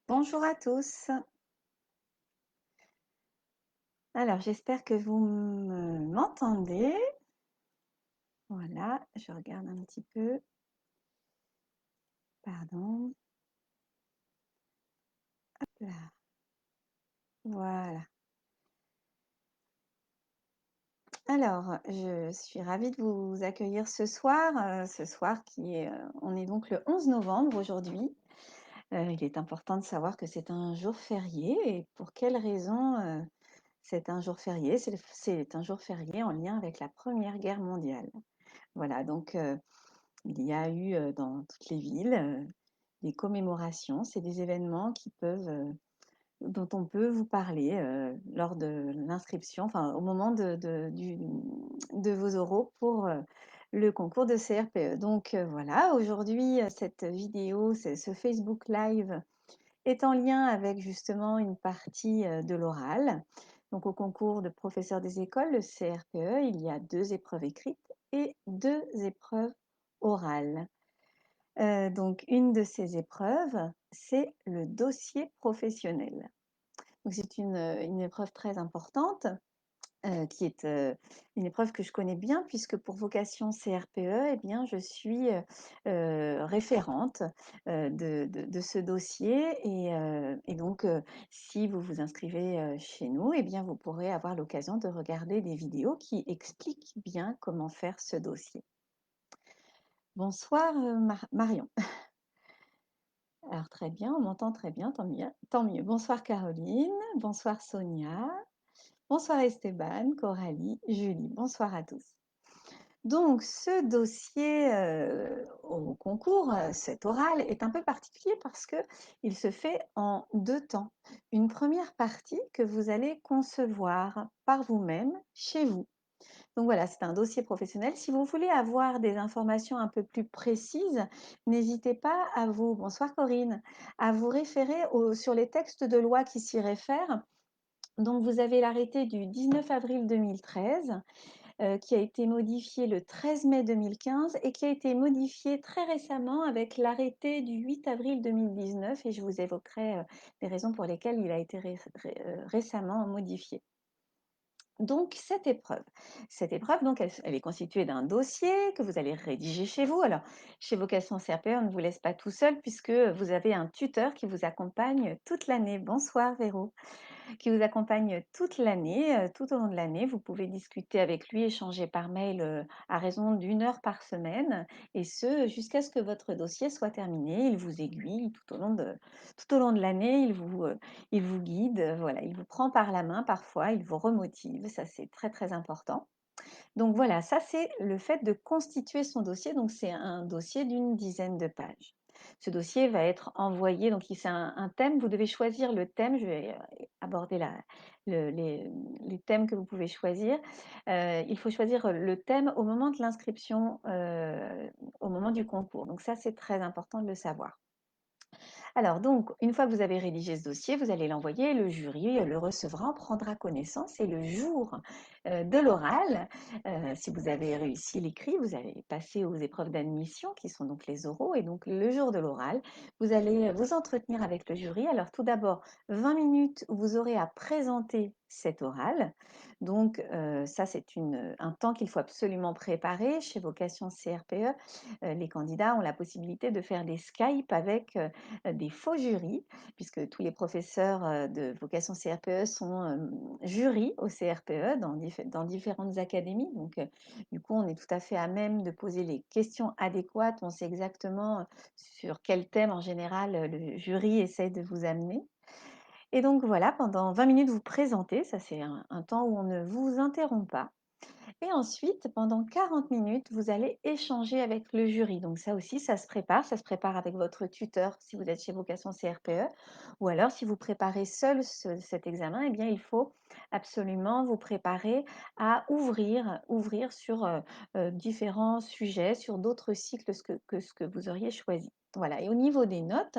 Bonjour à tous. Alors, j'espère que vous m'entendez. Voilà, je regarde un petit peu. Pardon. Hop là. Voilà. Alors, je suis ravie de vous accueillir ce soir on est donc le 11 novembre aujourd'hui. Il est important de savoir que c'est un jour férié et pour quelle raison c'est un jour férié? C'est un jour férié en lien avec la Première Guerre mondiale. Voilà, donc il y a eu dans toutes les villes des commémorations. C'est des événements dont on peut vous parler lors de l'inscription, enfin au moment de vos oraux pour le concours de CRPE. Donc voilà, aujourd'hui, cette vidéo, ce Facebook Live est en lien avec justement une partie de l'oral. Donc au concours de professeur des écoles, le CRPE, il y a 2 épreuves écrites et 2 épreuves orales. Donc une de ces épreuves, c'est le dossier professionnel. Donc c'est une épreuve très importante, qui est, une épreuve que je connais bien puisque pour vocation CRPE, eh bien je suis, référente, de ce dossier et donc si vous vous inscrivez, chez nous, eh bien vous pourrez avoir l'occasion de regarder des vidéos qui expliquent bien comment faire ce dossier. Bonsoir, Marion. Alors très bien, on m'entend très bien, tant mieux, tant mieux. Bonsoir Caroline, bonsoir Sonia, bonsoir Esteban, Coralie, Julie, bonsoir à tous. Donc ce dossier au concours, cet oral, est un peu particulier parce que il se fait en 2 temps. Une première partie que vous allez concevoir par vous-même chez vous. Donc voilà, c'est un dossier professionnel. Si vous voulez avoir des informations un peu plus précises, n'hésitez pas à vous, bonsoir Corinne, à vous référer sur les textes de loi qui s'y réfèrent. Donc vous avez l'arrêté du 19 avril 2013 qui a été modifié le 13 mai 2015 et qui a été modifié très récemment avec l'arrêté du 8 avril 2019 et je vous évoquerai les raisons pour lesquelles il a été récemment modifié. Donc cette épreuve donc elle est constituée d'un dossier que vous allez rédiger chez vous. Alors chez Vocation CRPE, on ne vous laisse pas tout seul puisque vous avez un tuteur qui vous accompagne toute l'année. Bonsoir Véro, qui vous accompagne toute l'année, tout au long de l'année. Vous pouvez discuter avec lui, échanger par mail à raison d'1 heure par semaine, et ce jusqu'à ce que votre dossier soit terminé. Il vous aiguille tout au long de l'année, il vous guide, voilà, il vous prend par la main parfois, il vous remotive, ça c'est très très important. Donc voilà, ça c'est le fait de constituer son dossier. Donc c'est un dossier d'une dizaine de pages. Ce dossier va être envoyé, donc c'est un thème, vous devez choisir le thème, je vais aborder les thèmes que vous pouvez choisir. Il faut choisir le thème au moment de l'inscription, au moment du concours. Donc ça c'est très important de le savoir. Alors donc, une fois que vous avez rédigé ce dossier, vous allez l'envoyer, le jury le recevra, en prendra connaissance et le jour de l'oral, si vous avez réussi l'écrit, vous allez passer aux épreuves d'admission qui sont donc les oraux et donc le jour de l'oral, vous allez vous entretenir avec le jury. Alors tout d'abord, 20 minutes où vous aurez à présenter cet oral. Donc ça, c'est un temps qu'il faut absolument préparer. Chez Vocation CRPE, les candidats ont la possibilité de faire des Skype avec des faux jurys, puisque tous les professeurs de vocation CRPE sont jurys au CRPE dans différentes académies. Donc, du coup, on est tout à fait à même de poser les questions adéquates. On sait exactement sur quel thème, en général, le jury essaie de vous amener. Et donc, voilà, pendant 20 minutes, vous présentez. Ça, c'est un temps où on ne vous interrompt pas. Et ensuite, pendant 40 minutes, vous allez échanger avec le jury. Donc ça aussi, ça se prépare avec votre tuteur si vous êtes chez Vocation CRPE. Ou alors, si vous préparez seul cet examen, eh bien, il faut absolument vous préparer à ouvrir sur différents sujets, sur d'autres cycles que ce que vous auriez choisi. Voilà. Et au niveau des notes,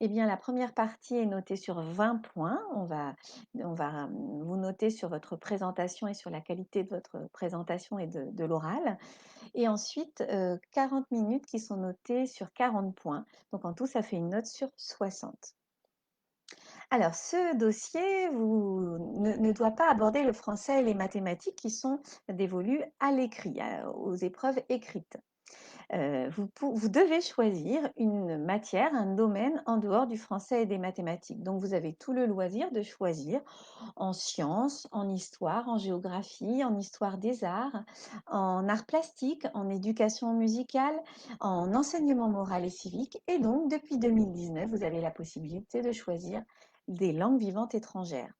eh bien, la première partie est notée sur 20 points. On va vous noter sur votre présentation et sur la qualité de votre présentation et de l'oral. Et ensuite, 40 minutes qui sont notées sur 40 points. Donc en tout, ça fait une note sur 60. Alors, ce dossier ne doit pas aborder le français et les mathématiques qui sont dévolus à l'écrit, aux épreuves écrites. Vous devez choisir une matière, un domaine en dehors du français et des mathématiques. Donc, vous avez tout le loisir de choisir en sciences, en histoire, en géographie, en histoire des arts plastique, en éducation musicale, en enseignement moral et civique. Et donc, depuis 2019, vous avez la possibilité de choisir des langues vivantes étrangères.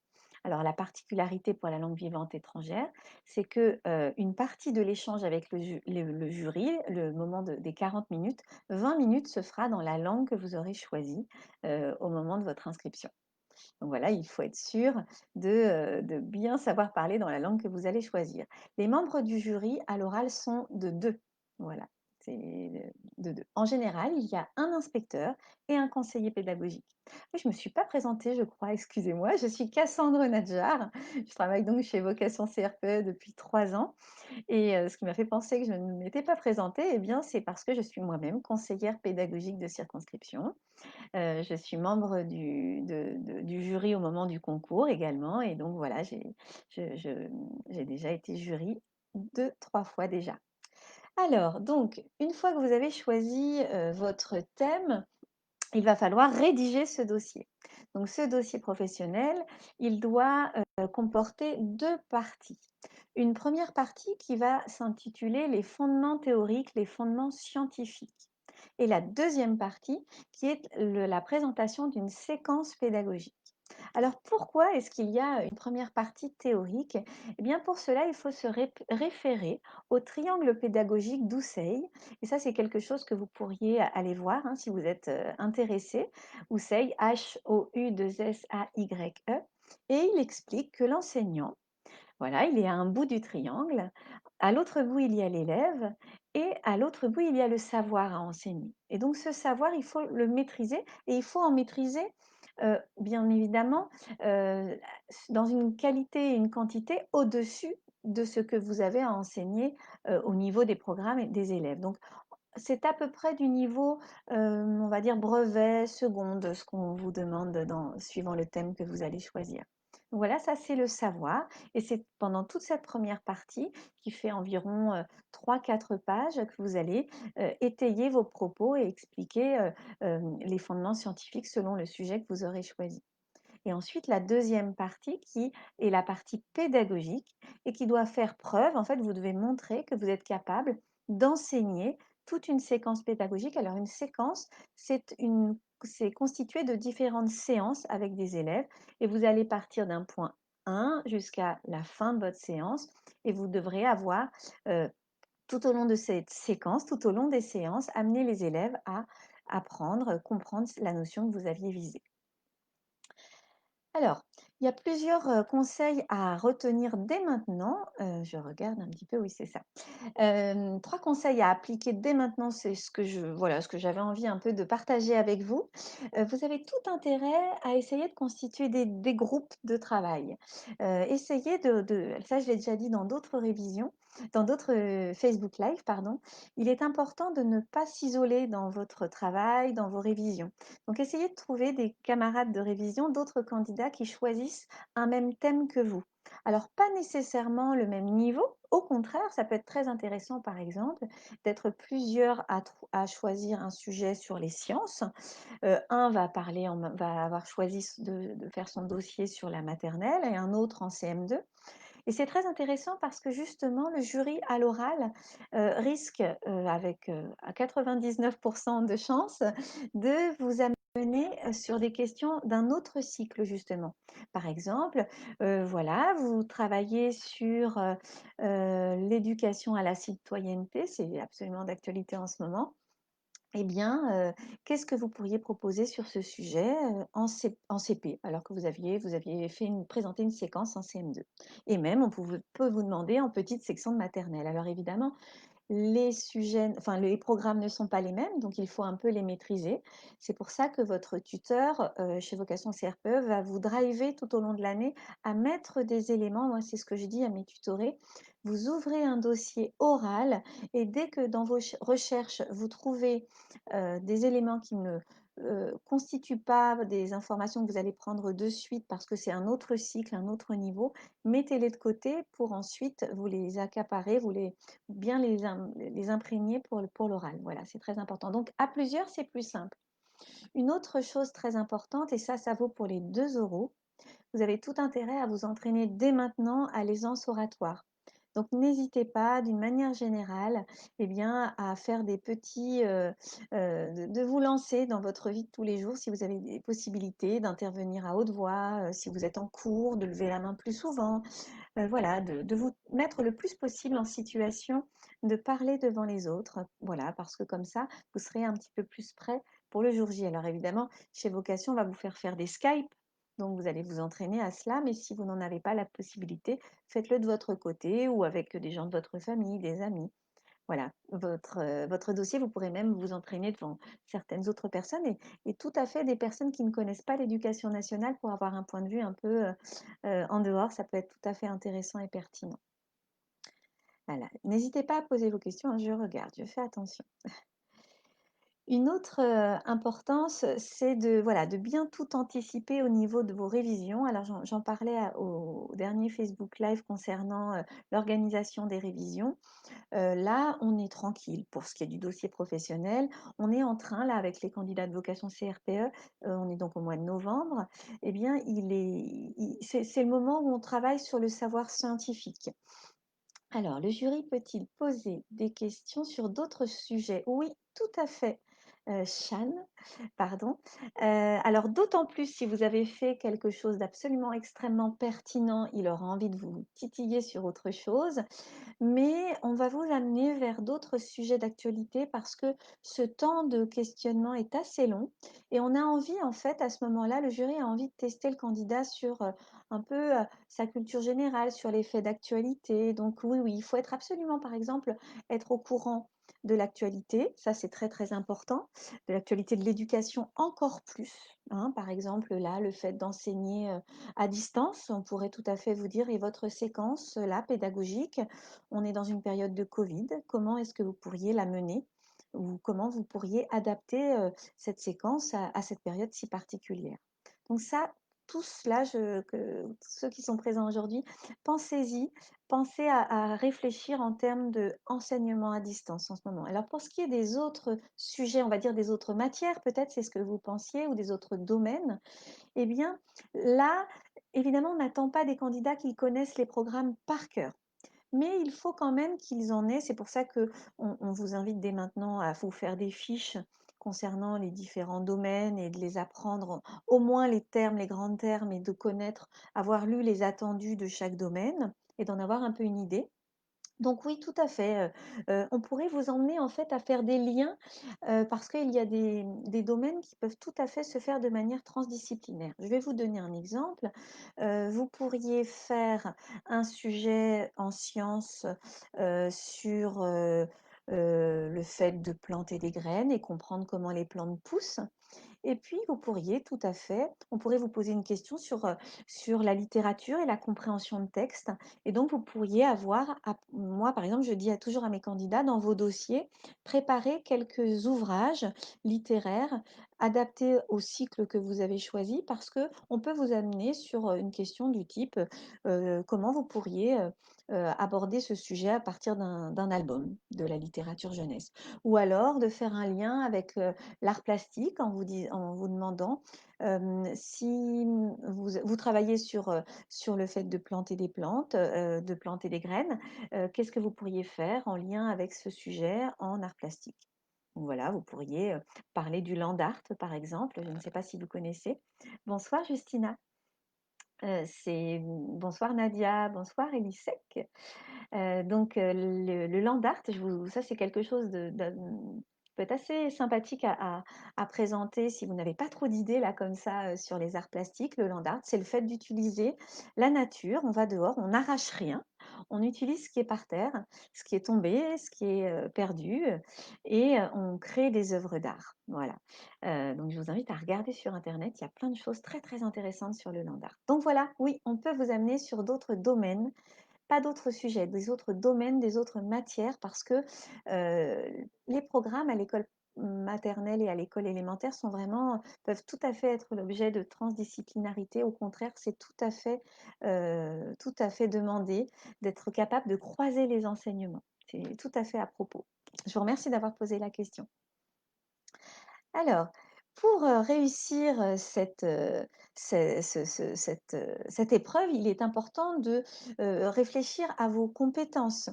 Alors, la particularité pour la langue vivante étrangère, c'est que une partie de l'échange avec le jury, le moment des 40 minutes, 20 minutes se fera dans la langue que vous aurez choisie au moment de votre inscription. Donc voilà, il faut être sûr de bien savoir parler dans la langue que vous allez choisir. Les membres du jury à l'oral sont de 2. Voilà, c'est de 2. En général, il y a un inspecteur et un conseiller pédagogique. Oui, je ne me suis pas présentée, je crois, excusez-moi. Je suis Cassandre Nadjar. Je travaille donc chez Vocation CRPE depuis 3 ans. Et ce qui m'a fait penser que je ne m'étais pas présentée, eh bien, c'est parce que je suis moi-même conseillère pédagogique de circonscription. Je suis membre du jury au moment du concours également et donc voilà, j'ai déjà été jury 2-3 fois déjà. Alors donc, une fois que vous avez choisi, votre thème, il va falloir rédiger ce dossier. Donc ce dossier professionnel, il doit, comporter 2 parties. Une première partie qui va s'intituler «Les fondements théoriques, les fondements scientifiques» et la deuxième partie qui est la présentation d'une séquence pédagogique. Alors pourquoi est-ce qu'il y a une première partie théorique? Eh bien pour cela, il faut se référer au triangle pédagogique d'Houssey. Et ça, c'est quelque chose que vous pourriez aller voir hein, si vous êtes intéressé. Houssey, H-O-U-2-S-A-Y-E. Et il explique que l'enseignant, voilà, il est à un bout du triangle. À l'autre bout, il y a l'élève et à l'autre bout, il y a le savoir à enseigner. Et donc ce savoir, il faut le maîtriser et il faut en maîtriser, bien évidemment, heu, dans une qualité et une quantité au-dessus de ce que vous avez à enseigner, au niveau des programmes et des élèves. Donc c'est à peu près du niveau, on va dire brevet, seconde, ce qu'on vous demande suivant le thème que vous allez choisir. Donc voilà, ça c'est le savoir et c'est pendant toute cette première partie qui fait environ, 3-4 pages que vous allez, étayer vos propos et expliquer, les fondements scientifiques selon le sujet que vous aurez choisi. Et ensuite, la deuxième partie qui est la partie pédagogique et qui doit faire preuve, en fait, vous devez montrer que vous êtes capable d'enseigner toute une séquence pédagogique. Alors, une séquence, c'est constitué de différentes séances avec des élèves et vous allez partir d'un point 1 jusqu'à la fin de votre séance et vous devrez avoir, tout au long de cette séquence, tout au long des séances, amener les élèves à apprendre, comprendre la notion que vous aviez visée. Alors, il y a plusieurs, conseils à retenir dès maintenant. Je regarde un petit peu, oui, c'est ça. 3 conseils à appliquer dès maintenant, c'est ce que j'avais envie un peu de partager avec vous. Vous avez tout intérêt à essayer de constituer des groupes de travail. Essayez ça je l'ai déjà dit dans d'autres révisions, dans d'autres, Facebook Live, pardon. Il est important de ne pas s'isoler dans votre travail, dans vos révisions. Donc essayez de trouver des camarades de révision, d'autres candidats qui choisissent un même thème que vous. Alors, pas nécessairement le même niveau, au contraire, ça peut être très intéressant, par exemple, d'être plusieurs à choisir un sujet sur les sciences. Un va avoir choisi de faire son dossier sur la maternelle et un autre en CM2. Et c'est très intéressant parce que justement, le jury à l'oral risque, avec à 99 de chances, de vous amener sur des questions d'un autre cycle, justement. Par exemple, voilà, vous travaillez sur l'éducation à la citoyenneté, c'est absolument d'actualité en ce moment. Eh bien, qu'est-ce que vous pourriez proposer sur ce sujet, en CP? Alors que vous aviez présenté une séquence en CM2 et même peut vous demander en petite section de maternelle. Alors évidemment, les programmes ne sont pas les mêmes, donc il faut un peu les maîtriser. C'est pour ça que votre tuteur, chez Vocation CRPE va vous driver tout au long de l'année à mettre des éléments. Moi, c'est ce que je dis à mes tutorés. vous ouvrez un dossier oral et dès que dans vos recherches, vous trouvez des éléments qui ne constituent pas des informations que vous allez prendre de suite parce que c'est un autre cycle, un autre niveau, mettez-les de côté pour ensuite vous les accaparer, bien les imprégner pour l'oral. Voilà, c'est très important. Donc à plusieurs, c'est plus simple. Une autre chose très importante, et ça vaut pour les 2 oraux, vous avez tout intérêt à vous entraîner dès maintenant à l'aisance oratoire. Donc n'hésitez pas, d'une manière générale, eh bien, à faire des petits, de vous lancer dans votre vie de tous les jours si vous avez des possibilités d'intervenir à haute voix, si vous êtes en cours, de lever la main plus souvent, voilà, de vous mettre le plus possible en situation de parler devant les autres. Voilà, parce que comme ça, vous serez un petit peu plus prêt pour le jour J. Alors évidemment, chez Vocation, on va vous faire des Skype, donc vous allez vous entraîner à cela, mais si vous n'en avez pas la possibilité, faites-le de votre côté ou avec des gens de votre famille, des amis. Voilà, votre dossier, vous pourrez même vous entraîner devant certaines autres personnes et tout à fait des personnes qui ne connaissent pas l'éducation nationale pour avoir un point de vue un peu, en dehors, ça peut être tout à fait intéressant et pertinent. Voilà, n'hésitez pas à poser vos questions, hein, je regarde, je fais attention. Une autre, importance, c'est de, voilà, de bien tout anticiper au niveau de vos révisions. Alors j'en parlais au dernier Facebook Live concernant, l'organisation des révisions. Là, on est tranquille pour ce qui est du dossier professionnel. On est en train, là, avec les candidats de vocation CRPE, on est donc au mois de novembre, eh bien, c'est le moment où on travaille sur le savoir scientifique. Alors, le jury peut-il poser des questions sur d'autres sujets? Oui, tout à fait, Shan, pardon. Alors d'autant plus si vous avez fait quelque chose d'absolument extrêmement pertinent, il aura envie de vous titiller sur autre chose. Mais on va vous amener vers d'autres sujets d'actualité parce que ce temps de questionnement est assez long et on a envie, en fait, à ce moment-là, le jury a envie de tester le candidat sur un peu sa culture générale, sur les faits d'actualité. Donc oui, oui, il faut être absolument, par exemple, être au courant de l'actualité, ça c'est très très important, de l'actualité de l'éducation encore plus, hein. Par exemple, là, le fait d'enseigner à distance, on pourrait tout à fait vous dire, et votre séquence, là, pédagogique, on est dans une période de Covid. Comment est-ce que vous pourriez la mener? Ou comment vous pourriez adapter cette séquence à cette période si particulière? Donc ça, tout cela, tous ceux qui sont présents aujourd'hui, pensez-y, pensez à réfléchir en termes d'enseignement à distance en ce moment. Alors pour ce qui est des autres sujets, on va dire des autres matières, peut-être c'est ce que vous pensiez, ou des autres domaines, eh bien là, évidemment, on n'attend pas des candidats qui connaissent les programmes par cœur. Mais il faut quand même qu'ils en aient. C'est pour ça qu'on vous invite dès maintenant à vous faire des fiches concernant les différents domaines et de les apprendre, au moins les termes, les grands termes, et de connaître, avoir lu les attendus de chaque domaine et d'en avoir un peu une idée. Donc oui, tout à fait, on pourrait vous emmener en fait à faire des liens, parce qu'il y a des domaines qui peuvent tout à fait se faire de manière transdisciplinaire. Je vais vous donner un exemple, vous pourriez faire un sujet en sciences, sur, le fait de planter des graines et comprendre comment les plantes poussent. Et puis, vous pourriez tout à fait, on pourrait vous poser une question sur la littérature et la compréhension de texte. Et donc, vous pourriez avoir, moi par exemple, je dis toujours à mes candidats, dans vos dossiers, préparez quelques ouvrages littéraires adaptés au cycle que vous avez choisi, parce que on peut vous amener sur une question du type comment vous pourriez aborder ce sujet à partir d'un album de la littérature jeunesse. Ou alors de faire un lien avec l'art plastique en vous demandant si vous travaillez sur le fait de planter des plantes, de planter des graines, qu'est-ce que vous pourriez faire en lien avec ce sujet en art plastique? Donc voilà, vous pourriez parler du land art, par exemple. Je ne sais pas si vous connaissez. Bonsoir Justina. Bonsoir Nadia, bonsoir Elisec. Donc le land art, ça c'est quelque chose qui peut être assez sympathique à présenter si vous n'avez pas trop d'idées là comme ça sur les arts plastiques. Le land art, c'est le fait d'utiliser la nature. On va dehors, on n'arrache rien, on utilise ce qui est par terre, ce qui est tombé, ce qui est perdu, et on crée des œuvres d'art. Voilà. Donc je vous invite à regarder sur Internet, il y a plein de choses très très intéressantes sur le land art. Donc voilà, oui, on peut vous amener sur d'autres domaines pas d'autres sujets, des autres domaines, des autres matières parce que, les programmes à l'école maternelle et à l'école élémentaire sont vraiment peuvent tout à fait être l'objet de transdisciplinarité. Au contraire, c'est tout à fait demandé d'être capable de croiser les enseignements. C'est tout à fait à propos. Je vous remercie d'avoir posé la question. Alors, pour, réussir, cette épreuve, il est important de, réfléchir à vos compétences.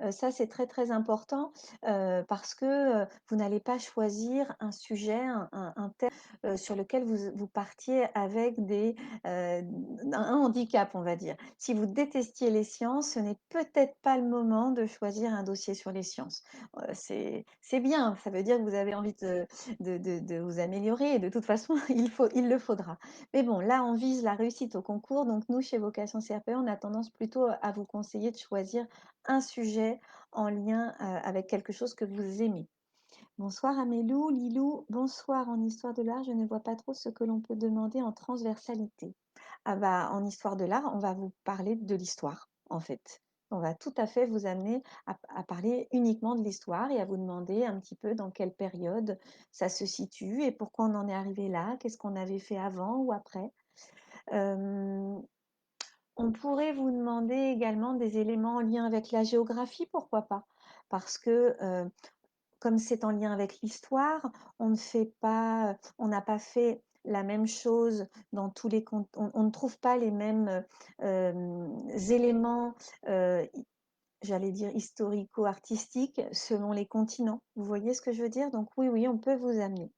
Ça, c'est très, très important, parce que, vous n'allez pas choisir un sujet, un thème, sur lequel vous partiez avec un handicap, on va dire. Si vous détestiez les sciences, ce n'est peut-être pas le moment de choisir un dossier sur les sciences. C'est bien, ça veut dire que vous avez envie de vous améliorer et de toute façon, il le faudra. Mais bon, là, on vise la réussite au concours, donc nous, chez Vocation CRPE, on a tendance plutôt à vous conseiller de choisir un sujet en lien, avec quelque chose que vous aimez. Bonsoir Amélou, Lilou, bonsoir en histoire de l'art, je ne vois pas trop ce que l'on peut demander en transversalité. Ah bah, en histoire de l'art, on va vous parler de l'histoire, en fait. On va tout à fait vous amener à parler uniquement de l'histoire et à vous demander un petit peu dans quelle période ça se situe et pourquoi on en est arrivé là, qu'est-ce qu'on avait fait avant ou après. Euh, on pourrait vous demander également des éléments en lien avec la géographie, pourquoi pas? Parce que comme c'est en lien avec l'histoire, on n'a pas fait la même chose dans tous les on ne trouve pas les mêmes éléments, j'allais dire historico-artistiques selon les continents. Vous voyez ce que je veux dire? Donc oui, oui, on peut vous amener.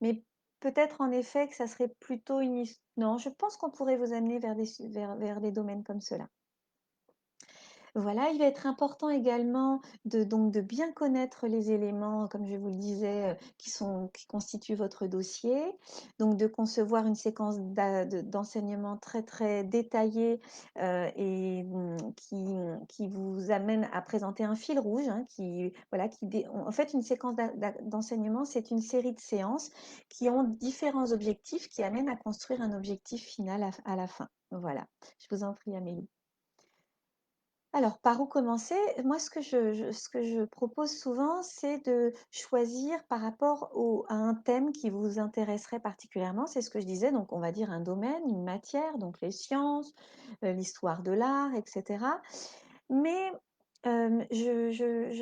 Mais peut-être en effet que ça serait plutôt non, je pense qu'on pourrait vous amener vers des domaines comme cela. Voilà, il va être important également de bien connaître les éléments, comme je vous le disais, qui constituent votre dossier. Donc de concevoir une séquence d'enseignement très, très détaillée, et qui vous amène à présenter un fil rouge, hein, voilà, en fait, une séquence d'enseignement, c'est une série de séances qui ont différents objectifs, qui amènent à construire un objectif final à la fin. Voilà. Je vous en prie, Amélie. Alors, par où commencer? Moi, ce que je propose souvent, c'est de choisir par rapport à un thème qui vous intéresserait particulièrement. C'est ce que je disais, donc on va dire un domaine, une matière, donc les sciences, l'histoire de l'art, etc. Mais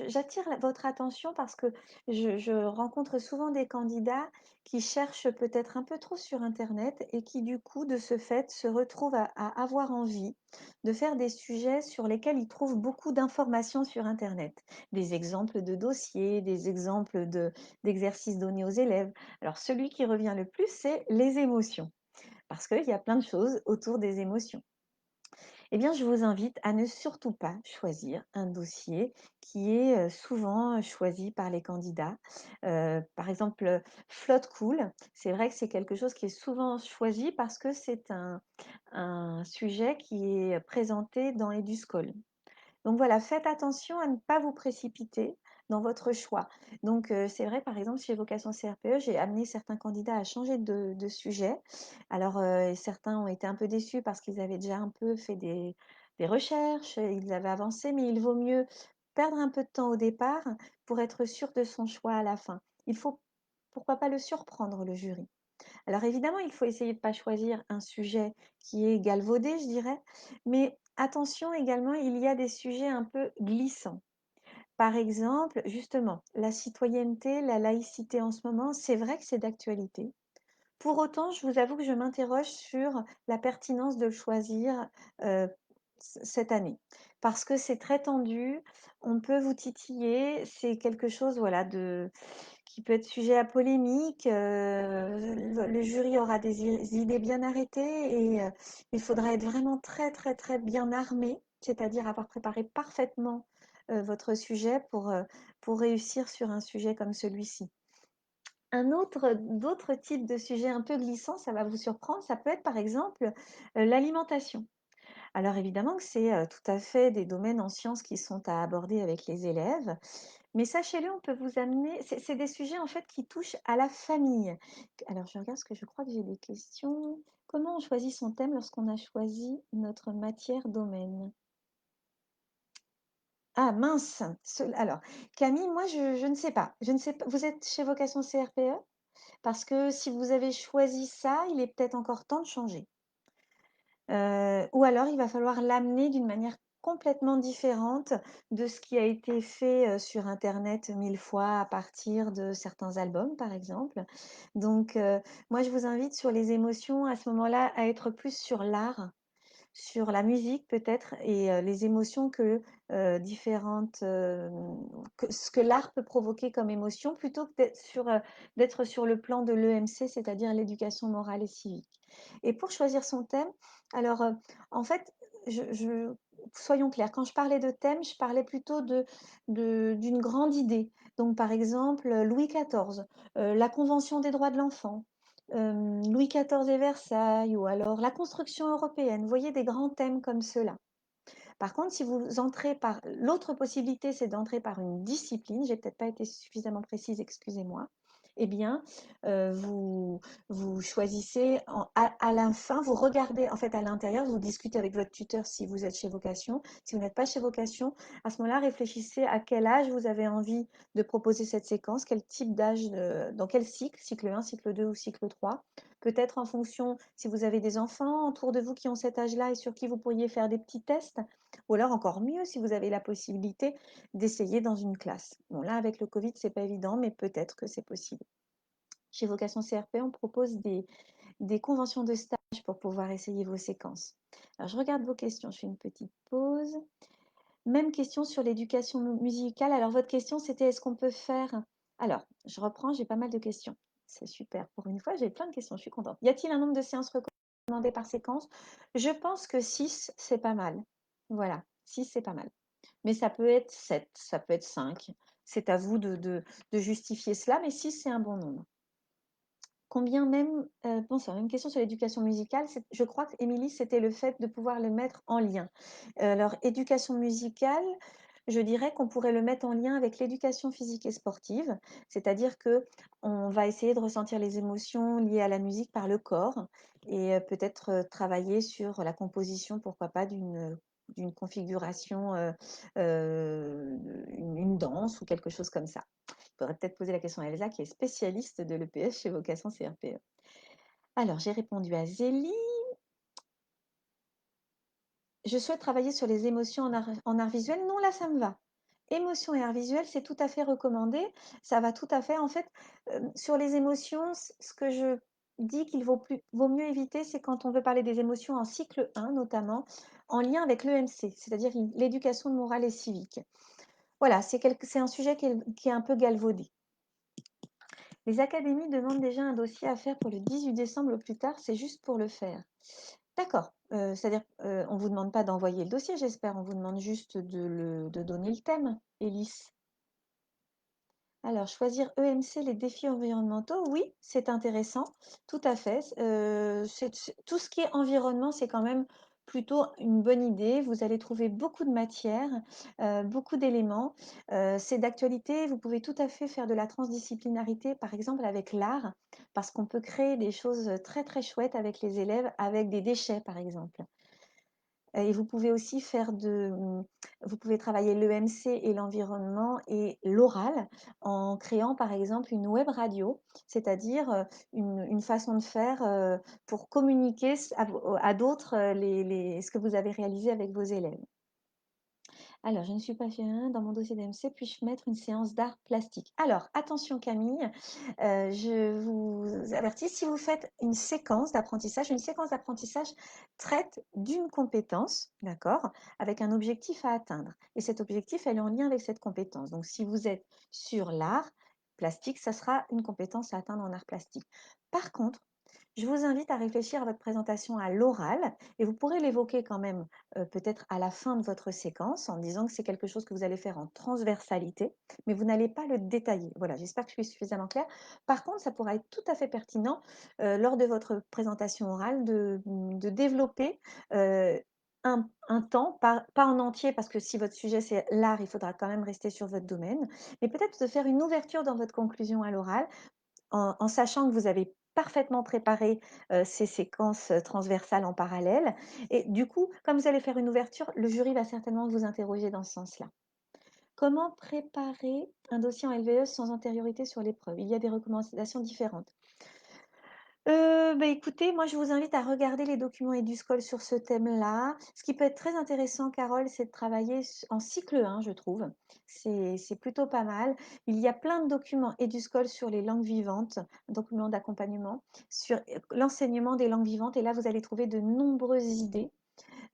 j'attire votre attention parce que je rencontre souvent des candidats qui cherchent peut-être un peu trop sur Internet et qui, du coup, de ce fait, se retrouvent à avoir envie de faire des sujets sur lesquels ils trouvent beaucoup d'informations sur Internet. Des exemples de dossiers, des exemples d'exercices donnés aux élèves. Alors, celui qui revient le plus, c'est les émotions, parce qu'il y a plein de choses autour des émotions. Eh bien, je vous invite à ne surtout pas choisir un dossier qui est souvent choisi par les candidats. Par exemple, Flotte Cool, c'est vrai que c'est quelque chose qui est souvent choisi parce que c'est un sujet qui est présenté dans EduSchool. Donc voilà, faites attention à ne pas vous précipiter dans votre choix. Donc c'est vrai, par exemple, chez Vocation CRPE, j'ai amené certains candidats à changer de sujet. Alors certains ont été un peu déçus parce qu'ils avaient déjà un peu fait des recherches, ils avaient avancé, mais il vaut mieux perdre un peu de temps au départ pour être sûr de son choix à la fin. Il faut, pourquoi pas le surprendre, le jury. Alors évidemment, il faut essayer de ne pas choisir un sujet qui est galvaudé, je dirais, mais attention également, il y a des sujets un peu glissants. Par exemple, justement, la citoyenneté, la laïcité en ce moment, c'est vrai que c'est d'actualité. Pour autant, je vous avoue que je m'interroge sur la pertinence de le choisir cette année. Parce que c'est très tendu, on peut vous titiller, c'est quelque chose voilà, qui peut être sujet à polémique. Le jury aura des idées bien arrêtées et il faudra être vraiment très, très, très bien armé, c'est-à-dire avoir préparé parfaitement votre sujet pour réussir sur un sujet comme celui-ci. D'autres types de sujets un peu glissants, ça va vous surprendre, ça peut être par exemple l'alimentation. Alors évidemment que c'est tout à fait des domaines en sciences qui sont à aborder avec les élèves, mais sachez-le, on peut vous amener, c'est des sujets en fait qui touchent à la famille. Alors je regarde ce que je crois que j'ai des questions. Comment on choisit son thème lorsqu'on a choisi notre matière domaine? Ah mince! Alors, Camille, moi je ne sais pas. Je ne sais pas. Vous êtes chez Vocation CRPE? Parce que si vous avez choisi ça, il est peut-être encore temps de changer. Ou alors il va falloir l'amener d'une manière complètement différente de ce qui a été fait, sur internet 1000 fois à partir de certains albums, par exemple. Donc, moi je vous invite sur les émotions à ce moment-là à être plus sur l'art, sur la musique peut-être et les émotions que, différentes, que ce que l'art peut provoquer comme émotion plutôt que d'être sur le plan de l'EMC, c'est-à-dire l'éducation morale et civique. Et pour choisir son thème, alors, en fait, je soyons clairs, quand je parlais de thème, je parlais plutôt d'une grande idée. Donc par exemple, Louis XIV, la convention des droits de l'enfant, Louis XIV et Versailles ou alors la construction européenne. Vous voyez des grands thèmes comme ceux-là. Par contre, si vous entrez par l'autre possibilité, c'est d'entrer par une discipline, j'ai peut-être pas été suffisamment précise, excusez-moi. Eh bien, vous choisissez à la fin, vous regardez en fait à l'intérieur, vous discutez avec votre tuteur si vous êtes chez Vocation. Si vous n'êtes pas chez Vocation, à ce moment-là, réfléchissez à quel âge vous avez envie de proposer cette séquence, quel type d'âge, dans quel cycle, cycle 1, cycle 2 ou cycle 3. Peut-être en fonction, si vous avez des enfants autour de vous qui ont cet âge-là et sur qui vous pourriez faire des petits tests, ou alors encore mieux, si vous avez la possibilité d'essayer dans une classe. Bon, là, avec le Covid, c'est pas évident, mais peut-être que c'est possible. Chez Vocation CRP, on propose des conventions de stage pour pouvoir essayer vos séquences. Alors, je regarde vos questions, je fais une petite pause. Même question sur l'éducation musicale. Alors, votre question, c'était est-ce qu'on peut faire... Alors, je reprends, j'ai pas mal de questions. C'est super. Pour une fois, j'ai plein de questions, je suis contente. Y a-t-il un nombre de séances recommandées par séquence? Je pense que 6, c'est pas mal. Voilà, 6, c'est pas mal. Mais ça peut être 7, ça peut être 5. C'est à vous de justifier cela, mais 6, c'est un bon nombre. Combien même, bon, c'est la même question sur l'éducation musicale. Je crois qu'Émilie, c'était le fait de pouvoir le mettre en lien. Alors, éducation musicale, je dirais qu'on pourrait le mettre en lien avec l'éducation physique et sportive, c'est-à-dire que on va essayer de ressentir les émotions liées à la musique par le corps et peut-être travailler sur la composition, pourquoi pas, d'une configuration, une danse ou quelque chose comme ça. Il faudrait peut-être poser la question à Elsa, qui est spécialiste de l'EPS chez Vocation CRPE. Alors, j'ai répondu à Zélie. Je souhaite travailler sur les émotions en art visuel. Non, là, ça me va. Émotions et art visuel, c'est tout à fait recommandé. Ça va tout à fait. En fait, sur les émotions, ce que je dis qu'il vaut mieux éviter, c'est quand on veut parler des émotions en cycle 1, notamment, en lien avec l'EMC, c'est-à-dire l'éducation morale et civique. Voilà, c'est un sujet qui est un peu galvaudé. Les académies demandent déjà un dossier à faire pour le 18 décembre au plus tard, c'est juste pour le faire. D'accord, c'est-à-dire, on ne vous demande pas d'envoyer le dossier, j'espère, on vous demande juste de donner le thème, Élise. Alors, choisir EMC, les défis environnementaux, oui, c'est intéressant, tout à fait. Tout ce qui est environnement, c'est quand même plutôt une bonne idée. Vous allez trouver beaucoup de matière, beaucoup d'éléments. C'est d'actualité. Vous pouvez tout à fait faire de la transdisciplinarité, par exemple avec l'art, parce qu'on peut créer des choses très très chouettes avec les élèves, avec des déchets, par exemple. Et vous pouvez aussi vous pouvez travailler l'EMC et l'environnement et l'oral en créant par exemple une web radio, c'est-à-dire une façon de faire pour communiquer à d'autres ce que vous avez réalisé avec vos élèves. Alors, je ne suis pas fière dans mon dossier d'AMC, puis-je mettre une séance d'art plastique? Alors, attention Camille, je vous avertis, si vous faites une séquence d'apprentissage traite d'une compétence, d'accord, avec un objectif à atteindre. Et cet objectif, elle est en lien avec cette compétence. Donc, si vous êtes sur l'art plastique, ça sera une compétence à atteindre en art plastique. Par contre, je vous invite à réfléchir à votre présentation à l'oral et vous pourrez l'évoquer quand même peut-être à la fin de votre séquence en disant que c'est quelque chose que vous allez faire en transversalité, mais vous n'allez pas le détailler. Voilà, j'espère que je suis suffisamment claire. Par contre, ça pourra être tout à fait pertinent lors de votre présentation orale de développer un temps, pas en entier, parce que si votre sujet c'est l'art, il faudra quand même rester sur votre domaine, mais peut-être de faire une ouverture dans votre conclusion à l'oral en sachant que vous avez parfaitement préparé ces séquences transversales en parallèle. Et du coup, comme vous allez faire une ouverture, le jury va certainement vous interroger dans ce sens-là. Comment préparer un dossier en LVE sans antériorité sur l'épreuve? Il y a des recommandations différentes. Écoutez, moi je vous invite à regarder les documents EduScol sur ce thème-là. Ce qui peut être très intéressant, Carole, c'est de travailler en cycle 1, je trouve. C'est plutôt pas mal. Il y a plein de documents EduScol sur les langues vivantes, documents d'accompagnement, sur l'enseignement des langues vivantes. Et là, vous allez trouver de nombreuses idées.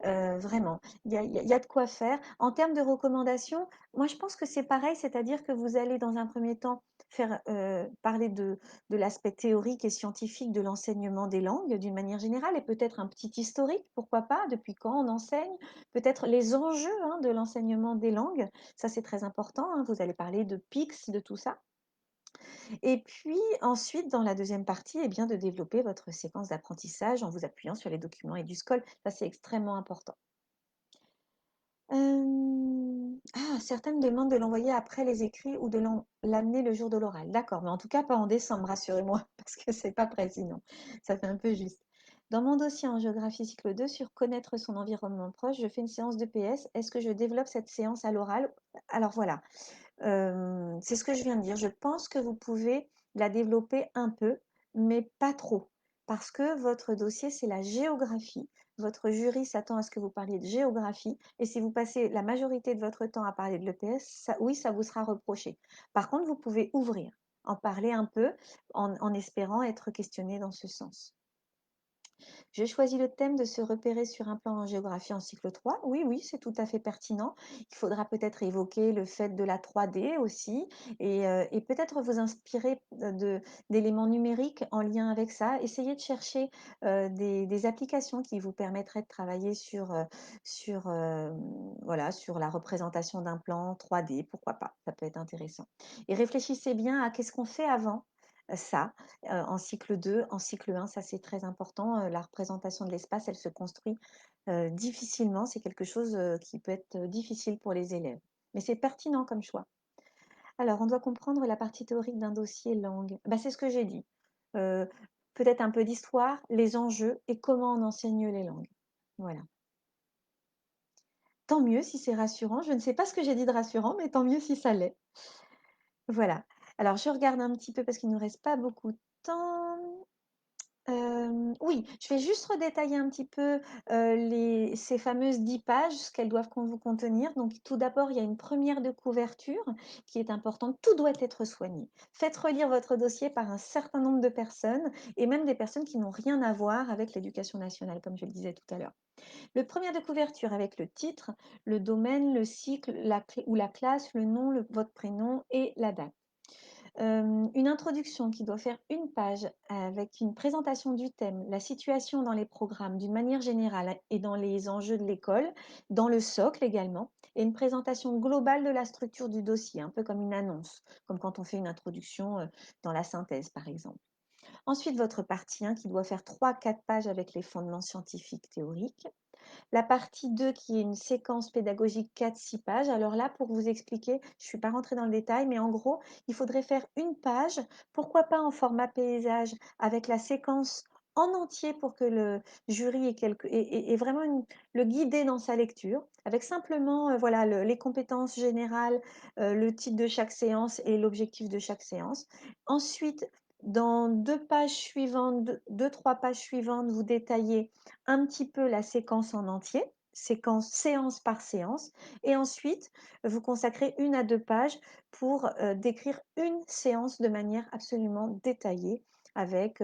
Vraiment, il y a de quoi faire. En termes de recommandations, moi je pense que c'est pareil, c'est-à-dire que vous allez dans un premier temps faire, parler de l'aspect théorique et scientifique de l'enseignement des langues d'une manière générale et peut-être un petit historique, pourquoi pas? Depuis quand on enseigne? Peut-être les enjeux, hein, de l'enseignement des langues, ça c'est très important, hein. Vous allez parler de PICS, de tout ça. Et puis ensuite, dans la deuxième partie, eh bien, de développer votre séquence d'apprentissage en vous appuyant sur les documents EduScol. Ça, c'est extrêmement important. Certaines demandent de l'envoyer après les écrits ou de l'amener le jour de l'oral. D'accord, mais en tout cas pas en décembre, rassurez-moi, parce que c'est pas prêt sinon. Ça fait un peu juste. Dans mon dossier en géographie cycle 2 sur connaître son environnement proche, je fais une séance de PS. Est-ce que je développe cette séance à l'oral? Alors voilà, c'est ce que je viens de dire. Je pense que vous pouvez la développer un peu, mais pas trop. Parce que votre dossier, c'est la géographie. Votre jury s'attend à ce que vous parliez de géographie. Et si vous passez la majorité de votre temps à parler de l'EPS, oui, ça vous sera reproché. Par contre, vous pouvez ouvrir, en parler un peu, en espérant être questionné dans ce sens. J'ai choisi le thème de se repérer sur un plan en géographie en cycle 3. Oui, oui, c'est tout à fait pertinent. Il faudra peut-être évoquer le fait de la 3D aussi et peut-être vous inspirer d'éléments numériques en lien avec ça. Essayez de chercher des applications qui vous permettraient de travailler voilà, sur la représentation d'un plan 3D, pourquoi pas, ça peut être intéressant. Et réfléchissez bien à qu'est-ce qu'on fait avant ça, en cycle 2. En cycle 1, ça c'est très important, la représentation de l'espace, elle se construit, difficilement. C'est quelque chose, qui peut être, difficile pour les élèves. Mais c'est pertinent comme choix. Alors, on doit comprendre la partie théorique d'un dossier langue. Bah, c'est ce que j'ai dit. Heu, Peut-être un peu d'histoire, les enjeux et comment on enseigne les langues. Voilà. Tant mieux si c'est rassurant. Je ne sais pas ce que j'ai dit de rassurant, mais tant mieux si ça l'est. Voilà. Alors je regarde un petit peu parce qu'il ne nous reste pas beaucoup de temps. Oui, je vais juste redétailler un petit peu, ces fameuses 10 pages, ce qu'elles doivent vous contenir. Donc tout d'abord, il y a une première de couverture qui est importante. Tout doit être soigné. Faites relire votre dossier par un certain nombre de personnes et même des personnes qui n'ont rien à voir avec l'éducation nationale, comme je le disais tout à l'heure. Le premier de couverture avec le titre, le domaine, le cycle, la classe, le nom, votre prénom et la date. Une introduction qui doit faire une page avec une présentation du thème, la situation dans les programmes d'une manière générale et dans les enjeux de l'école, dans le socle également, et une présentation globale de la structure du dossier, un peu comme une annonce, comme quand on fait une introduction dans la synthèse par exemple. Ensuite, votre partie 1 qui doit faire 3-4 pages avec les fondements scientifiques théoriques. La partie 2 qui est une séquence pédagogique 4-6 pages. Alors là, pour vous expliquer, je ne suis pas rentrée dans le détail, mais en gros, il faudrait faire une page, pourquoi pas en format paysage, avec la séquence en entier pour que le jury ait vraiment le guider dans sa lecture, avec simplement voilà, les compétences générales, le titre de chaque séance et l'objectif de chaque séance. Ensuite, dans 2 pages suivantes, 2-3 pages suivantes, vous détaillez un petit peu la séquence en entier, séance par séance, et ensuite vous consacrez 1 à 2 pages pour décrire une séance de manière absolument détaillée avec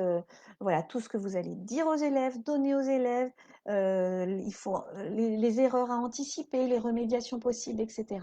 voilà, tout ce que vous allez dire aux élèves, donner aux élèves, il faut les erreurs à anticiper, les remédiations possibles, etc.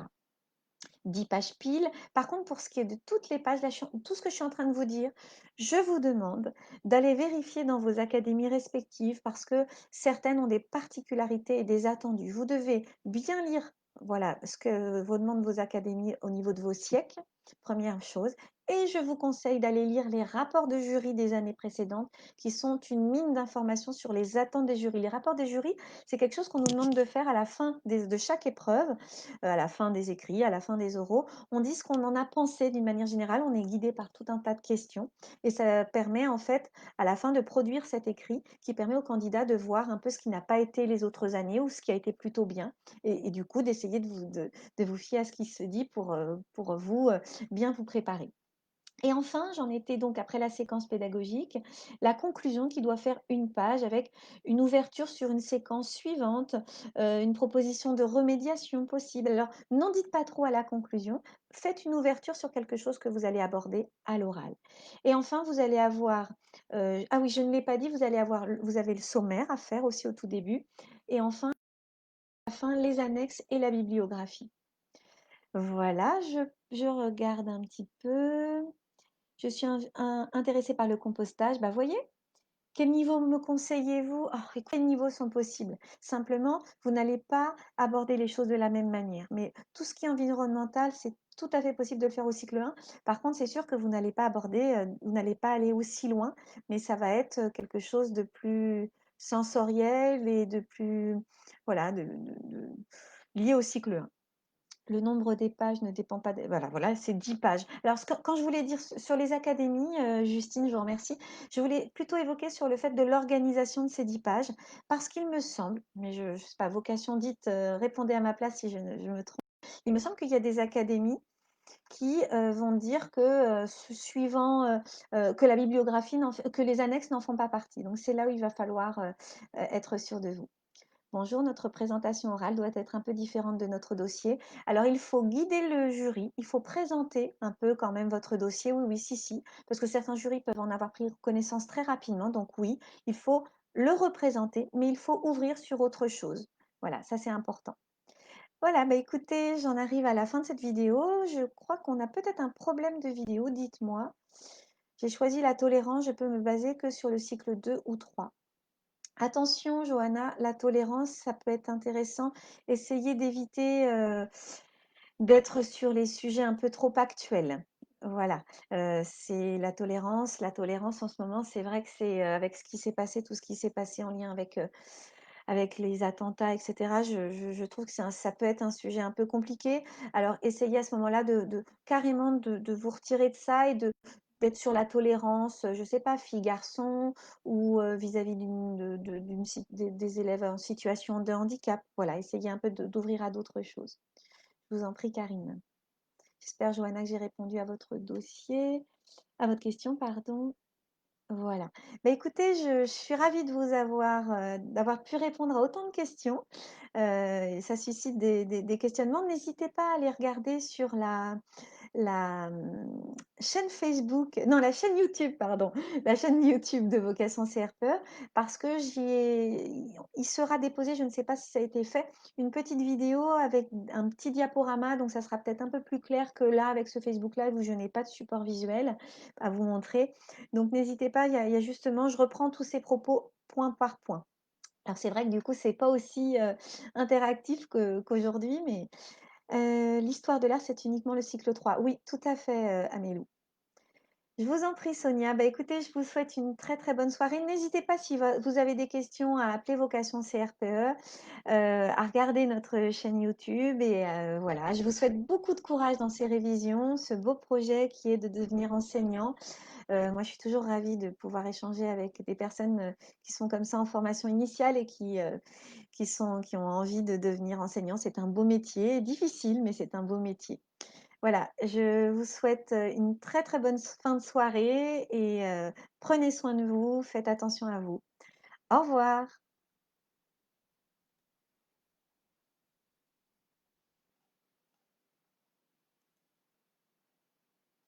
10 pages pile. Par contre, pour ce qui est de toutes les pages, là, tout ce que je suis en train de vous dire, je vous demande d'aller vérifier dans vos académies respectives parce que certaines ont des particularités et des attendus. Vous devez bien lire voilà, ce que vous demandent vos académies au niveau de vos siècles première chose. Et je vous conseille d'aller lire les rapports de jury des années précédentes, qui sont une mine d'informations sur les attentes des jurys. Les rapports des jurys, c'est quelque chose qu'on nous demande de faire à la fin de chaque épreuve, à la fin des écrits, à la fin des oraux. On dit ce qu'on en a pensé d'une manière générale. On est guidé par tout un tas de questions. Et ça permet en fait, à la fin, de produire cet écrit qui permet au candidat de voir un peu ce qui n'a pas été les autres années ou ce qui a été plutôt bien. Et du coup, d'essayer de vous fier à ce qui se dit pour vous bien vous préparer. Et enfin, j'en étais donc après la séquence pédagogique, la conclusion qui doit faire une page avec une ouverture sur une séquence suivante, une proposition de remédiation possible. Alors, n'en dites pas trop à la conclusion, faites une ouverture sur quelque chose que vous allez aborder à l'oral. Et enfin, vous allez avoir, ah oui, je ne l'ai pas dit, vous avez le sommaire à faire aussi au tout début. Et enfin, à la fin, les annexes et la bibliographie. Voilà, je regarde un petit peu. Je suis intéressée par le compostage. Bah, voyez, quel niveau me conseillez-vous? Oh, et quels niveaux sont possibles? Simplement, vous n'allez pas aborder les choses de la même manière. Mais tout ce qui est environnemental, c'est tout à fait possible de le faire au cycle 1. Par contre, c'est sûr que vous n'allez pas aborder, vous n'allez pas aller aussi loin, mais ça va être quelque chose de plus sensoriel et de plus, voilà, lié au cycle 1. Le nombre des pages ne dépend pas des voilà, c'est 10 pages. Alors quand je voulais dire sur les académies, Justine, je vous remercie, je voulais plutôt évoquer sur le fait de l'organisation de ces 10 pages parce qu'il me semble, mais je sais pas, vocation dite, répondez à ma place si je me trompe. Il me semble qu'il y a des académies qui, vont dire que, suivant, que la bibliographie que les annexes n'en font pas partie. Donc c'est là où il va falloir, être sûr de vous. Bonjour, notre présentation orale doit être un peu différente de notre dossier. Alors, il faut guider le jury, il faut présenter un peu quand même votre dossier. Oui, oui, si, si, parce que certains jurys peuvent en avoir pris connaissance très rapidement. Donc oui, il faut le représenter, mais il faut ouvrir sur autre chose. Voilà, ça c'est important. Voilà, bah écoutez, j'en arrive à la fin de cette vidéo. Je crois qu'on a peut-être un problème de vidéo, dites-moi. J'ai choisi la tolérance, je peux me baser que sur le cycle 2 ou 3. Attention, Johanna, la tolérance, ça peut être intéressant. Essayez d'éviter d'être sur les sujets un peu trop actuels. Voilà, c'est la tolérance. La tolérance en ce moment, c'est vrai que c'est avec ce qui s'est passé, tout ce qui s'est passé en lien avec les attentats, etc. Je trouve que ça peut être un sujet un peu compliqué. Alors, essayez à ce moment-là carrément de vous retirer de ça et d'être sur la tolérance, je ne sais pas, filles-garçons ou vis-à-vis des élèves en situation de handicap. Voilà, essayez un peu d'ouvrir à d'autres choses. Je vous en prie, Karine. J'espère, Johanna, que j'ai répondu à votre dossier, à votre question, pardon. Voilà. Bah, écoutez, je suis ravie de vous d'avoir pu répondre à autant de questions. Et ça suscite des questionnements. N'hésitez pas à aller regarder sur chaîne Facebook, non, la chaîne YouTube, pardon, la chaîne YouTube de Vocation CRPE, parce que il sera déposé, je ne sais pas si ça a été fait, une petite vidéo avec un petit diaporama, donc ça sera peut-être un peu plus clair que là avec ce Facebook Live où je n'ai pas de support visuel à vous montrer. Donc n'hésitez pas, il y a justement, je reprends tous ces propos point par point. Alors c'est vrai que du coup, c'est pas aussi interactif qu'aujourd'hui, mais l'histoire de l'art, c'est uniquement le cycle 3. Oui, tout à fait, Amélou. Je vous en prie, Sonia. Bah, écoutez, je vous souhaite une très très bonne soirée. N'hésitez pas si vous avez des questions à appeler Vocation CRPE, à regarder notre chaîne YouTube et voilà. Je vous souhaite beaucoup de courage dans ces révisions, ce beau projet qui est de devenir enseignant. Moi, je suis toujours ravie de pouvoir échanger avec des personnes qui sont comme ça en formation initiale et qui ont envie de devenir enseignant. C'est un beau métier, difficile, mais c'est un beau métier. Voilà, je vous souhaite une très très bonne fin de soirée et prenez soin de vous, faites attention à vous. Au revoir.